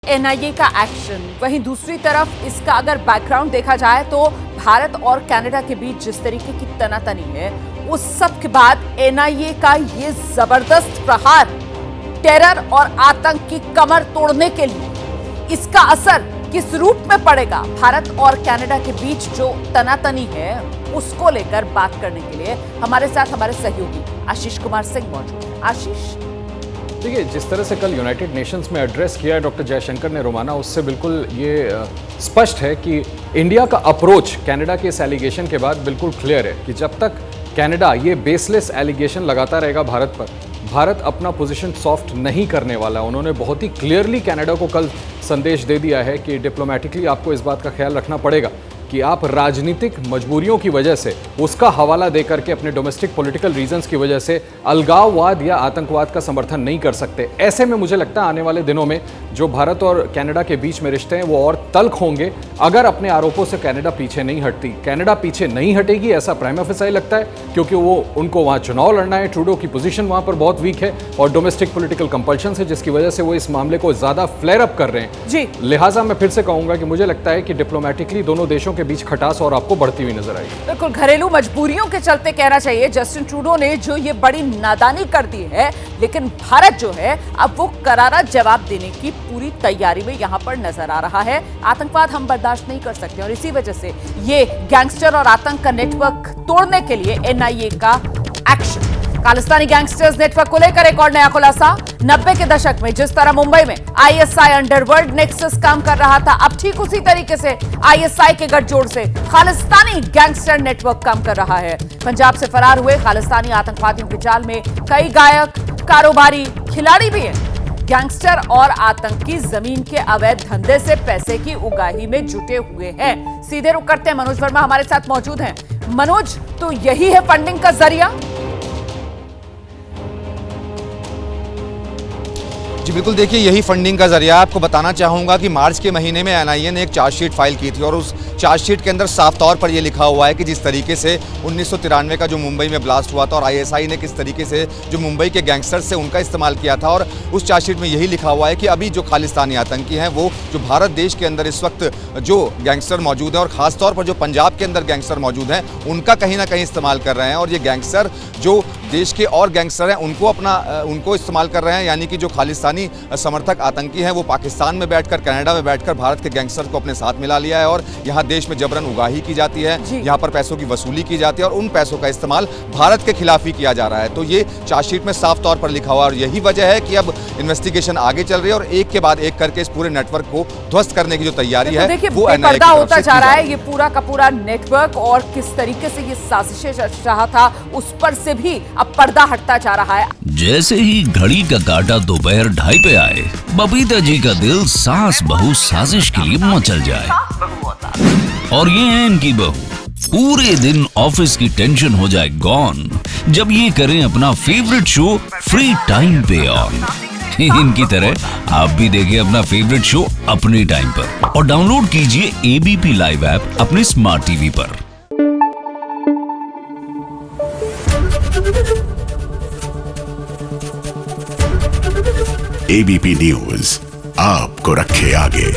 NIA का action, वहीं दूसरी तरफ इसका अगर बैकग्राउंड देखा जाए तो भारत और कनाडा के बीच जिस तरीके की तनातनी है, उस सब के बाद एनआईए का ये जबरदस्त प्रहार टेरर और आतंक की कमर तोड़ने के लिए, इसका असर किस रूप में पड़ेगा, भारत और कनाडा के बीच जो तनातनी है उसको लेकर बात करने के लिए हमारे साथ हमारे सहयोगी आशीष कुमार सिंह मौजूद हैं। आशीष, देखिए, जिस तरह से कल यूनाइटेड नेशंस में एड्रेस किया है डॉक्टर जयशंकर ने रोमाना, उससे बिल्कुल ये स्पष्ट है कि इंडिया का अप्रोच कनाडा के इस एलिगेशन के बाद बिल्कुल क्लियर है कि जब तक कनाडा ये बेसलेस एलिगेशन लगाता रहेगा भारत पर, भारत अपना पोजीशन सॉफ्ट नहीं करने वाला। उन्होंने बहुत ही क्लियरली कनाडा को कल संदेश दे दिया है कि डिप्लोमेटिकली आपको इस बात का ख्याल रखना पड़ेगा कि आप राजनीतिक मजबूरियों की वजह से, उसका हवाला देकर के अपने डोमेस्टिक पॉलिटिकल रीजंस की वजह से अलगाववाद या आतंकवाद का समर्थन नहीं कर सकते। ऐसे में मुझे लगता है आने वाले दिनों में जो भारत और कनाडा के बीच में रिश्ते हैं वो और तल्ख होंगे अगर अपने आरोपों से कनाडा पीछे नहीं हटती। कनाडा पीछे नहीं हटेगी ऐसा प्राइमा फेसाई लगता है, क्योंकि वो उनको वहाँ चुनाव लड़ना है, ट्रूडो की पोजीशन वहाँ पर बहुत वीक है और डोमेस्टिक पॉलिटिकल कंपल्शन है, जिसकी वजह से वो इस मामले को ज़्यादा फ्लेयर अप कर रहे हैं जी। लिहाजा मैं फिर से कहूँगा कि मुझे लगता है कि डिप्लोमेटिकली दोनों देशों के बीच खटास और आपको बढ़ती हुई नजर आएगी। बिल्कुल, घरेलू मजबूरियों के चलते कहना चाहिए जस्टिन ट्रूडो ने जो ये बड़ी नादानी कर दी है, लेकिन भारत जो है अब वो करारा जवाब देने की पूरी तैयारी में यहां पर नजर आ रहा है। आतंकवाद हम बर्दाश्त नहीं कर सकते और इसी वजह से ये गैंगस्टर और आतंक का नेटवर्क तोड़ने के लिए एनआईए का एक्शन। खालिस्तानी गैंगस्टर्स नेटवर्क को लेकर एक और नया खुलासा। 90 के दशक में जिस तरह मुंबई में आईएसआई अंडरवर्ल्ड नेक्सस काम कर रहा था, अब ठीक उसी तरीके से आईएसआई के गठजोड़ से खालिस्तानी गैंगस्टर नेटवर्क काम कर रहा है। पंजाब से फरार हुए खालिस्तानी आतंकवादियों के जाल में कई गायक, कारोबारी, खिलाड़ी भी हैं। गैंगस्टर और आतंकी जमीन के अवैध धंधे से पैसे की उगाही में जुटे हुए हैं। सीधे रुख करते हैं, मनोज वर्मा हमारे साथ मौजूद हैं। मनोज, तो यही है फंडिंग का जरिया? जी बिल्कुल, देखिए यही फंडिंग का जरिया। आपको बताना चाहूँगा कि मार्च के महीने में एनआईए ने एक चार्जशीट फाइल की थी और उस चार्जशीट के अंदर साफ तौर पर यह लिखा हुआ है कि जिस तरीके से 1993 का जो मुंबई में ब्लास्ट हुआ था और आईएसआई ने किस तरीके से जो मुंबई के गैंगस्टर्स से उनका इस्तेमाल किया था, और उस चार्जशीट में यही लिखा हुआ है कि अभी जो खालिस्तानी आतंकी हैं वो जो भारत देश के अंदर इस वक्त जो गैंगस्टर मौजूद हैं और ख़ासतौर पर जो पंजाब के अंदर गैंगस्टर मौजूद हैं उनका कहीं ना कहीं इस्तेमाल कर रहे हैं। और ये गैंगस्टर जो देश के और गैंगस्टर हैं उनको इस्तेमाल कर रहे हैं, यानी कि जो खालिस्तानी समर्थक आतंकी हैं वो पाकिस्तान में बैठकर, कनाडा में बैठकर भारत के गैंगस्टर को अपने साथ मिला लिया है और यहाँ देश में जबरन उगाही की जाती है, यहाँ पर पैसों की वसूली की जाती है और उन पैसों का इस्तेमाल भारत के खिलाफ ही किया जा रहा है। तो ये चार्जशीट में साफ तौर पर लिखा हुआ है और यही वजह है कि अब इन्वेस्टिगेशन आगे चल रही है और एक के बाद एक करके इस पूरे नेटवर्क को ध्वस्त करने की जो तैयारी है वो पर्दा होता जा रहा है। ये पूरा का पूरा नेटवर्क और किस तरीके से ये साजिशें रच रहा था उस पर से भी अब पर्दा हटता जा रहा है। जैसे ही घड़ी का काटा दोपहर 2:30 पे आए, बबीता जी का दिल सास बहू साजिश के लिए मचल जाए। और ये है इनकी बहू, पूरे दिन ऑफिस की टेंशन हो जाए गॉन जब ये करें अपना फेवरेट शो फ्री टाइम पे ऑन। इनकी तरह आप भी देखिए अपना फेवरेट शो अपने टाइम पर और डाउनलोड कीजिए एबीपी लाइव ऐप अपने स्मार्ट टीवी पर। एबीपी न्यूज आपको रखे आगे।